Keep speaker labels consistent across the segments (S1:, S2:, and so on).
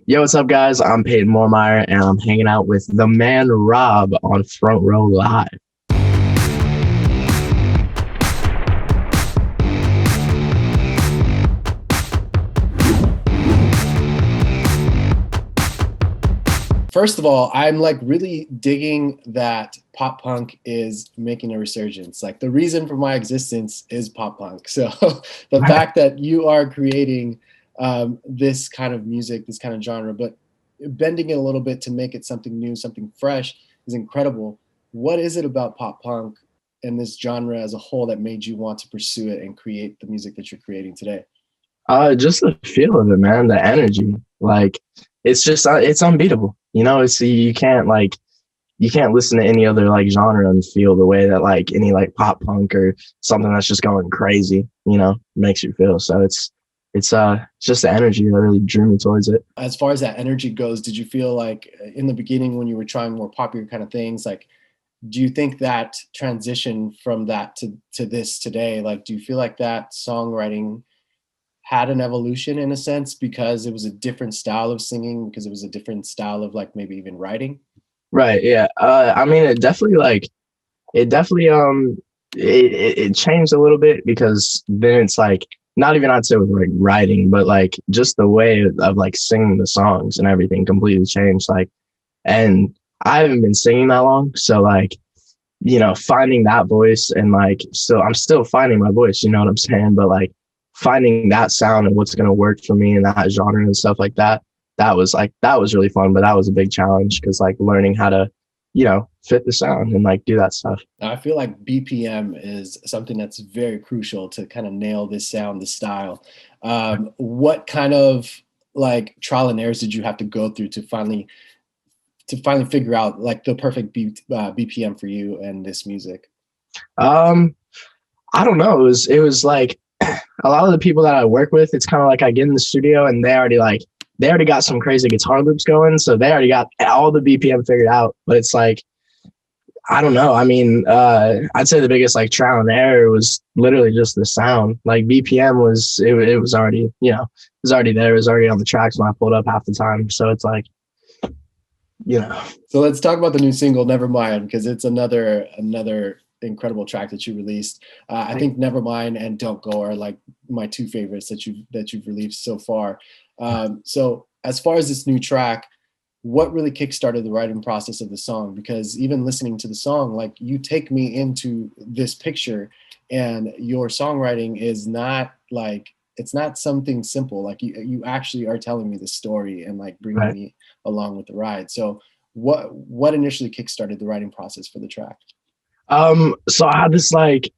S1: Yo, what's up, guys? I'm Payton Moormeier, and I'm hanging out with the man Rob on Front Row Live.
S2: First of all, I'm like really digging that pop punk is making a resurgence. Like the reason for my existence is pop punk. So the fact that you are creating this kind of music, this kind of genre, but bending it a little bit to make it something new, something fresh is incredible. What is it about pop punk and this genre as a whole that made you want to pursue it and create the music that you're creating today?
S1: Just the feel of it, man. The energy, like it's just it's unbeatable. It's you can't listen to any other like genre and feel the way that like any like pop punk or something that's just going crazy, makes you feel. So it's just the energy that really drew me towards it.
S2: As far as that energy goes, did you feel like in the beginning when you were trying more popular kind of things, like do you think that transition from that to this today, like do you feel like that songwriting had an evolution in a sense because it was a different style of singing, because it was a different style of like maybe even writing?
S1: Right. Yeah. I mean, it definitely it changed a little bit because then it's like not even I'd say with like writing, but like just the way of like singing the songs and everything completely changed. Like, and I haven't been singing that long, so like finding that voice and like I'm still finding my voice. You know what I'm saying? But like finding that sound and what's gonna work for me in that genre and stuff like that. That was really fun, but that was a big challenge because like learning how to fit the sound and like do that stuff.
S2: I feel like BPM is something that's very crucial to kind of nail this sound, this style. What kind of like trial and errors did you have to go through to finally figure out like the perfect BPM for you and this music?
S1: Um, I don't know. It was like a lot of the people that I work with, it's kind of like I get in the studio and they already got some crazy guitar loops going, so they already got all the BPM figured out. But it's like I don't know. I mean, I'd say the biggest like trial and error was literally just the sound. Like BPM it was already it was already there. It was already on the tracks when I pulled up half the time. So it's like you know.
S2: So let's talk about the new single Nevermind, because it's another incredible track that you released. I think Nevermind and Don't Go are like my two favorites that you've released so far. So as far as this new track, what really kickstarted the writing process of the song? Because even listening to the song, like you take me into this picture, and your songwriting is not like it's not something simple. Like you actually are telling me the story and like bringing
S1: Right.
S2: me along with the ride. So what initially kickstarted the writing process for the track?
S1: So I had this like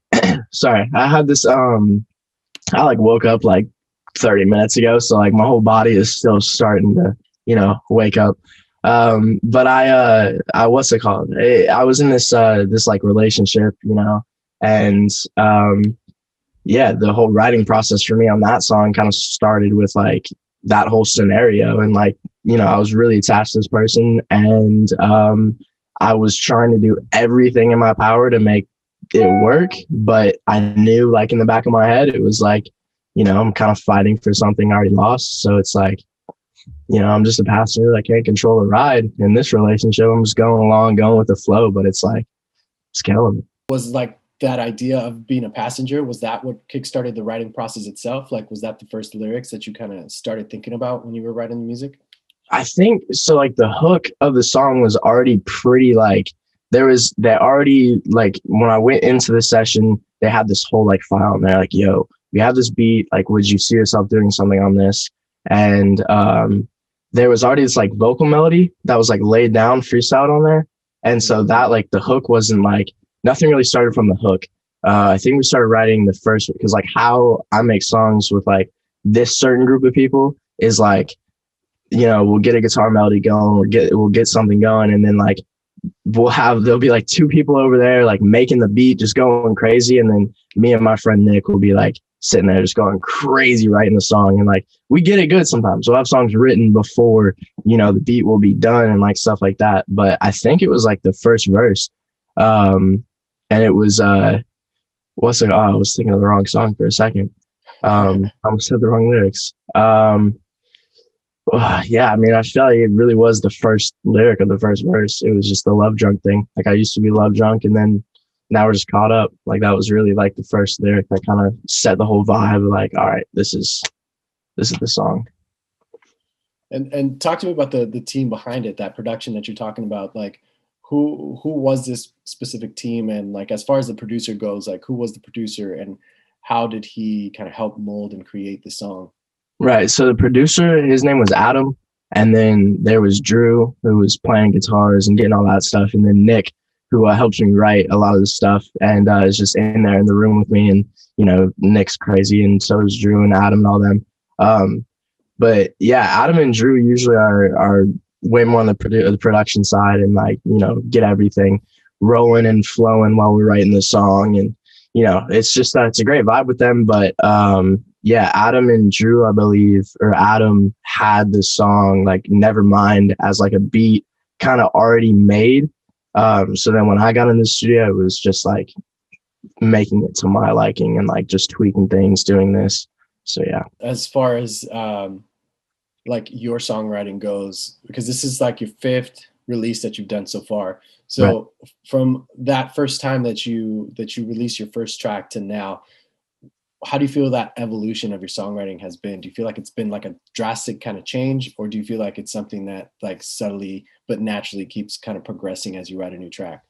S1: sorry, I had this I like woke up like 30 minutes ago, so like my whole body is still starting to, wake up. But I what's it called? I was in this like relationship, and yeah, the whole writing process for me on that song kind of started with like that whole scenario, and like, I was really attached to this person, and I was trying to do everything in my power to make it work, but I knew like in the back of my head it was like, I'm kind of fighting for something I already lost. So it's like, I'm just a passenger that can't control the ride in this relationship. I'm just going along, going with the flow, but it's like it's killing me.
S2: Was like that idea of being a passenger, was that what kickstarted the writing process itself? Like was that the first lyrics that you kind of started thinking about when you were writing the music?
S1: I think so. Like the hook of the song was already pretty like they already like when I went into the session, they had this whole like file and they're like, yo, we have this beat. Like, would you see yourself doing something on this? And there was already this like vocal melody that was like laid down freestyle on there. And so that like the hook wasn't like nothing really started from the hook. I think we started writing the first because like how I make songs with like this certain group of people is like, we'll get a guitar melody going, we'll get something going, and then like there'll be like two people over there like making the beat just going crazy, and then me and my friend Nick will be like sitting there just going crazy writing the song, and like we get it good sometimes. We'll have songs written before the beat will be done and like stuff like that. But I think it was like the first verse, and it was what's it? Oh, I was thinking of the wrong song for a second. I almost said the wrong lyrics. Yeah, I mean, I feel like it really was the first lyric of the first verse. It was just the love drunk thing. Like I used to be love drunk, and then now we're just caught up. Like that was really like the first lyric that kind of set the whole vibe. Of like, all right, this is the song.
S2: And talk to me about the team behind it, that production that you're talking about. Like, who was this specific team, and like as far as the producer goes, like who was the producer, and how did he kind of help mold and create the song?
S1: Right. So the producer, his name was Adam, and then there was Drew, who was playing guitars and getting all that stuff, and then Nick, who helps me write a lot of the stuff, and is just in there in the room with me. And Nick's crazy, and so is Drew and Adam and all them. Um, but yeah, Adam and Drew usually are way more on the production side, and like get everything rolling and flowing while we're writing the song. And it's just it's a great vibe with them. But yeah, Adam and Drew, I believe, or Adam had the song like Nevermind as like a beat kind of already made. So then when I got in the studio, it was just like making it to my liking and like just tweaking things, doing this. So yeah.
S2: As far as like your songwriting goes, because this is like your fifth release that you've done so far. So
S1: Right.
S2: from that first time that you released your first track to now, how do you feel that evolution of your songwriting has been? Do you feel like it's been like a drastic kind of change, or do you feel like it's something that like subtly but naturally keeps kind of progressing as you write a new track?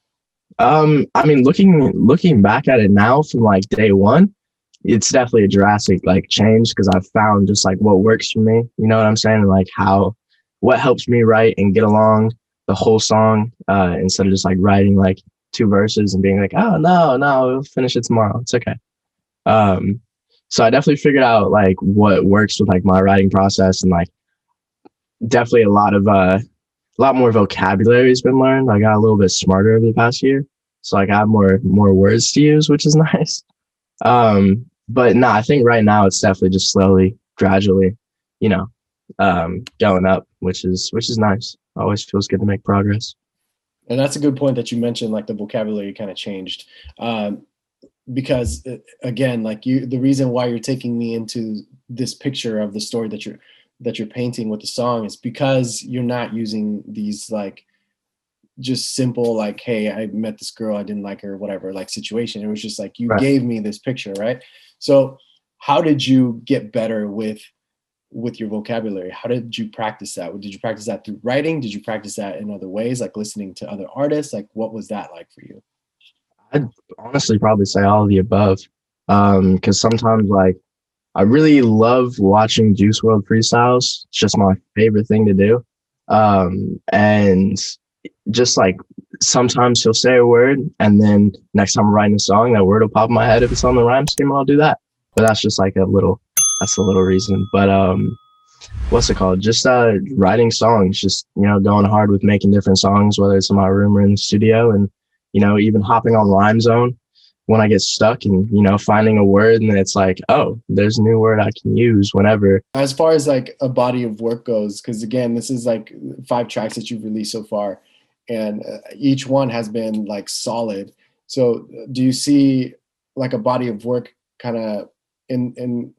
S1: I mean, looking back at it now from like day one, it's definitely a drastic like change because I've found just like what works for me. You know what I'm saying? And like what helps me write and get along the whole song instead of just like writing like two verses and being like, oh no, we'll finish it tomorrow. It's okay. Um, so I definitely figured out like what works with like my writing process, and like definitely a lot more vocabulary has been learned. I got a little bit smarter over the past year, so like I have more words to use, which is nice. But no, I think right now it's definitely just slowly, gradually, you know, going up, which is nice. Always feels good to make progress.
S2: And that's a good point that you mentioned, like the vocabulary kind of changed. Because again, like the reason why you're taking me into this picture of the story that you're painting with the song is because you're not using these like just simple like, hey, I met this girl, I didn't like her, whatever, like situation. It was just like you
S1: Right.
S2: gave me this picture, right? So how did you get better with your vocabulary? How did you practice that? Did you practice that through writing? Did you practice that in other ways, like listening to other artists? Like what was that like for you?
S1: I'd honestly probably say all of the above. Because sometimes like I really love watching Juice World freestyles. It's just my favorite thing to do. And just like sometimes he'll say a word, and then next time I'm writing a song, that word will pop in my head. If it's on the rhyme scheme, I'll do that. But that's just like that's a little reason. But what's it called? Just writing songs, just going hard with making different songs, whether it's in my room or in the studio, and even hopping on Rhyme Zone when I get stuck and finding a word, and then it's like, oh, there's a new word I can use whenever.
S2: As far as like a body of work goes, because again, this is like 5 tracks that you've released so far, and each one has been like solid. So do you see like a body of work kind of in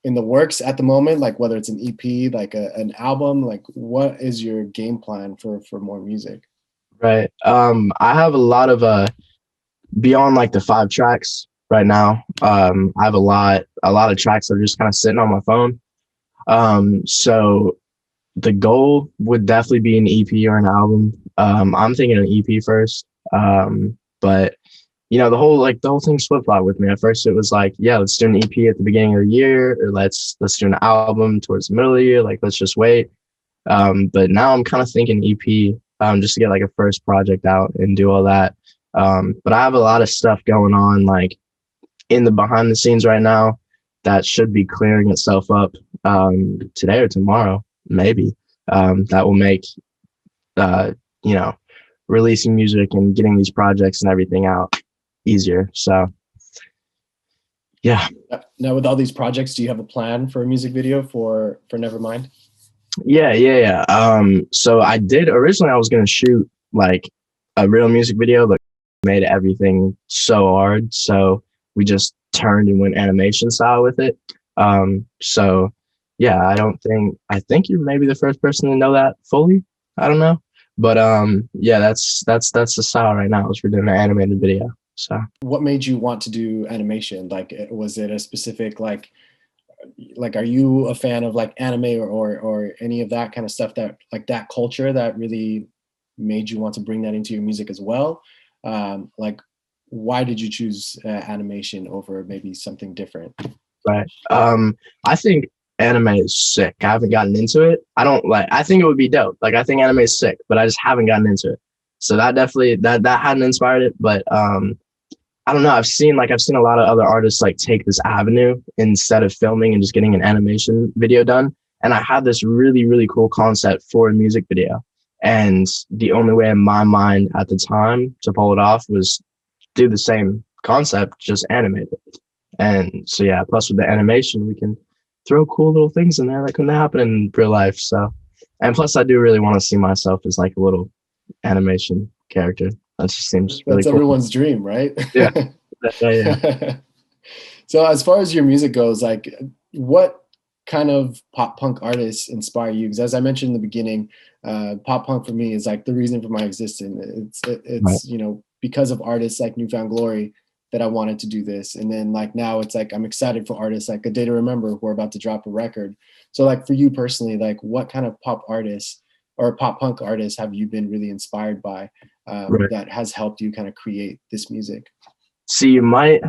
S2: the works at the moment, like whether it's an EP, like an album, like what is your game plan for more music?
S1: Right. I have a lot of beyond like the 5 tracks right now. I have a lot of tracks that are just kind of sitting on my phone. So the goal would definitely be an EP or an album. I'm thinking an EP first. But the whole thing flip flop with me. At first it was like, yeah, let's do an EP at the beginning of the year, or let's do an album towards the middle of the year. Like, let's just wait. But now I'm kind of thinking EP, just to get like a first project out and do all that. But I have a lot of stuff going on, like in the behind the scenes right now, that should be clearing itself up today or tomorrow, maybe. That will make you know releasing music and getting these projects and everything out easier. So yeah.
S2: Now with all these projects, do you have a plan for a music video for Nevermind?
S1: Yeah. So I did originally, I was gonna shoot like a real music video, but made everything so hard. So we just turned and went animation style with it. So yeah, I think you're maybe the first person to know that fully. I don't know. But yeah, that's the style right now is we're doing an animated video. So
S2: What made you want to do animation? Like, was it a specific like are you a fan of like anime or any of that kind of stuff, that like that culture that really made you want to bring that into your music as well? Like, why did you choose animation over maybe something different?
S1: right. I think anime is sick. I haven't gotten into it. I think it would be dope. Like I think anime is sick, but I just haven't gotten into it. So that definitely that hadn't inspired it. But I don't know. I've seen a lot of other artists like take this avenue instead of filming and just getting an animation video done. And I had this really, really cool concept for a music video. And the only way in my mind at the time to pull it off was do the same concept, just animate it. And so, yeah, plus with the animation, we can throw cool little things in there that couldn't happen in real life. So, and plus, I do really want to see myself as like a little animation character. That just seems really
S2: That's
S1: cool.
S2: everyone's dream, right?
S1: Yeah. Yeah.
S2: So as far as your music goes, like what kind of pop punk artists inspire you? Because as I mentioned in the beginning, pop punk for me is like the reason for my existence. It's
S1: Right.
S2: you know, because of artists like Newfound Glory that I wanted to do this. And then like now it's like I'm excited for artists like A Day to Remember who are about to drop a record. So like for you personally, like what kind of pop artists or pop punk artists have you been really inspired by,
S1: Right.
S2: that has helped you kind of create this music?
S1: See, you might,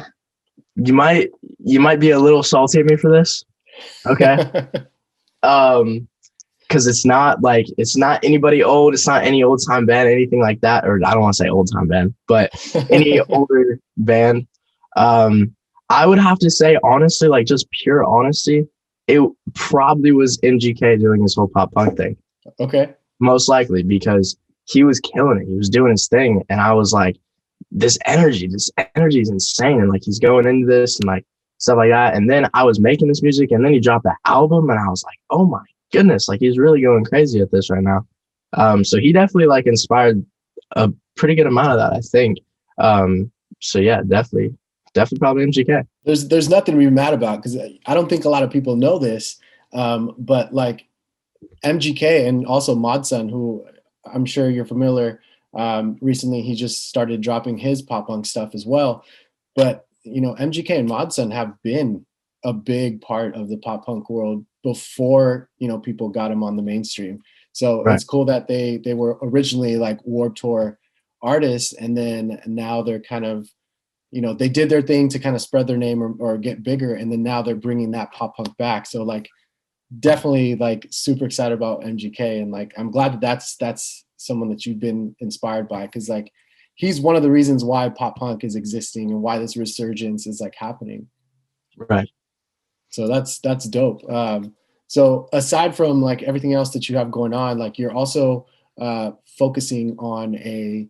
S1: you might be a little salty at me for this. Okay. Because it's not anybody old. It's not any old time band, anything like that. Or I don't want to say old time band, but any older band. I would have to say, honestly, like just pure honesty, it probably was MGK doing his whole pop punk thing.
S2: Okay.
S1: Most likely because he was killing it. He was doing his thing. And I was like, this energy is insane. And like, he's going into this and like stuff like that. And then I was making this music and then he dropped the album and I was like, oh my goodness, like he's really going crazy at this right now. So he definitely like inspired a pretty good amount of that, I think. So yeah, definitely probably MGK.
S2: There's nothing to be mad about because I don't think a lot of people know this, but like MGK and also Modson, who I'm sure you're familiar. Recently, he just started dropping his pop punk stuff as well. But you know, MGK and Modson have been a big part of the pop punk world before you know people got him on the mainstream. So
S1: Right.
S2: it's cool that they were originally like Warped Tour artists, and then now they're kind of, you know, they did their thing to kind of spread their name or get bigger, and then now they're bringing that pop punk back. So like definitely like super excited about MGK, and like I'm glad that that's someone that you've been inspired by, because like he's one of the reasons why pop punk is existing and why this resurgence is like happening.
S1: Right.
S2: So that's dope. So aside from like everything else that you have going on, like you're also focusing on a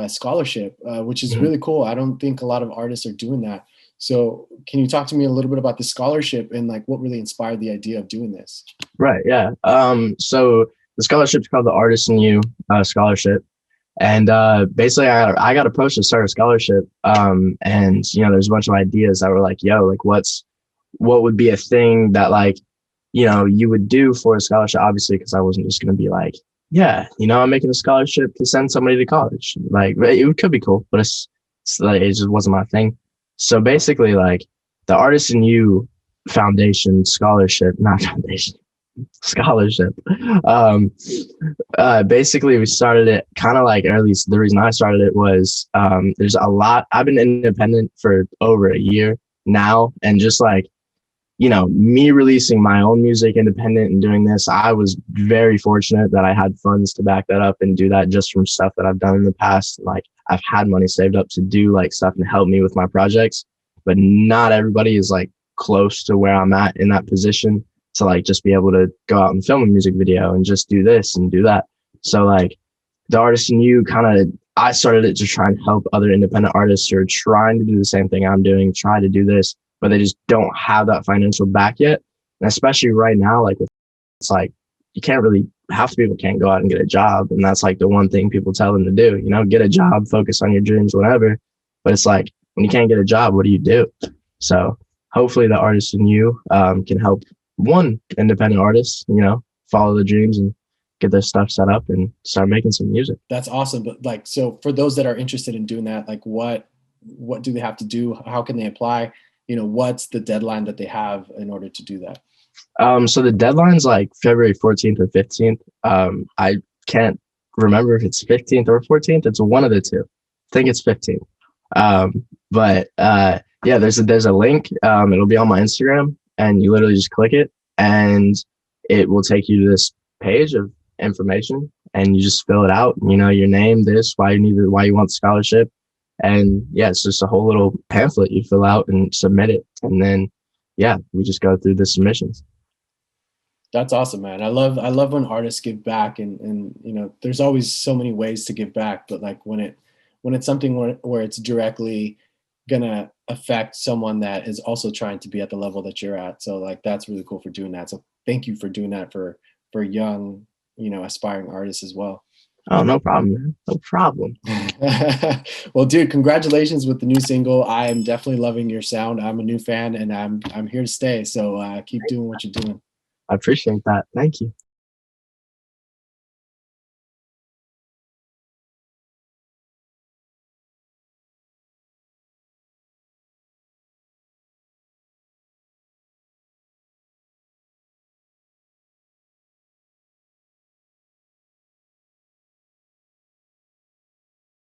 S2: scholarship, which is really cool. I don't think a lot of artists are doing that. So can you talk to me a little bit about the scholarship and like what really inspired the idea of doing this?
S1: Right. Yeah. So the scholarship's called the Artist in You scholarship. And basically I got approached to start a scholarship. And you know, there's a bunch of ideas that were like, yo, like what would be a thing that like, you know, you would do for a scholarship, obviously, because I wasn't just going to be like, yeah, you know, I'm making a scholarship to send somebody to college. Like it could be cool, but it's like, it just wasn't my thing. So basically like the Artist in You Foundation scholarship, not foundation, scholarship. Basically we started it kind of like, or at least the reason I started it was, there's a lot, I've been independent for over a year now. And just like, you know, me releasing my own music independent and doing this, I was very fortunate that I had funds to back that up and do that just from stuff that I've done in the past. Like I've had money saved up to do like stuff and help me with my projects, but not everybody is like close to where I'm at in that position to like just be able to go out and film a music video and just do this and do that. So like the Artist in You kind of, I started it to try and help other independent artists who are trying to do the same thing I'm doing, try to do this, but they just don't have that financial back yet. And especially right now, like it's like you can't really, half the people can't go out and get a job. And that's like the one thing people tell them to do, you know, get a job, focus on your dreams, whatever. But it's like when you can't get a job, what do you do? So hopefully the Artist in You can help one independent artist, you know, follow the dreams and get their stuff set up and start making some music.
S2: That's awesome. But like, so for those that are interested in doing that, like what do they have to do? How can they apply? You know, what's the deadline that they have in order to do that?
S1: So the deadline's like February 14th or 15th. I can't remember if it's 15th or 14th. It's one of the two. I think it's 15th. But yeah, there's a link. It'll be on my Instagram, and you literally just click it, and it will take you to this page of information, and you just fill it out. You know, your name, this, why you want the scholarship, and yeah, it's just a whole little pamphlet you fill out and submit it, and then yeah, we just go through the submissions.
S2: That's awesome, man. I love when artists give back, and you know, there's always so many ways to give back, but like when it's something where it's directly gonna affect someone that is also trying to be at the level that you're at. So like that's really cool for doing that. So thank you for doing that for young, you know, aspiring artists as well.
S1: Oh, no problem, man. No problem.
S2: Well, dude, congratulations with the new single. I am definitely loving your sound. I'm a new fan, and I'm here to stay. So keep doing what you're doing.
S1: I appreciate that. Thank you.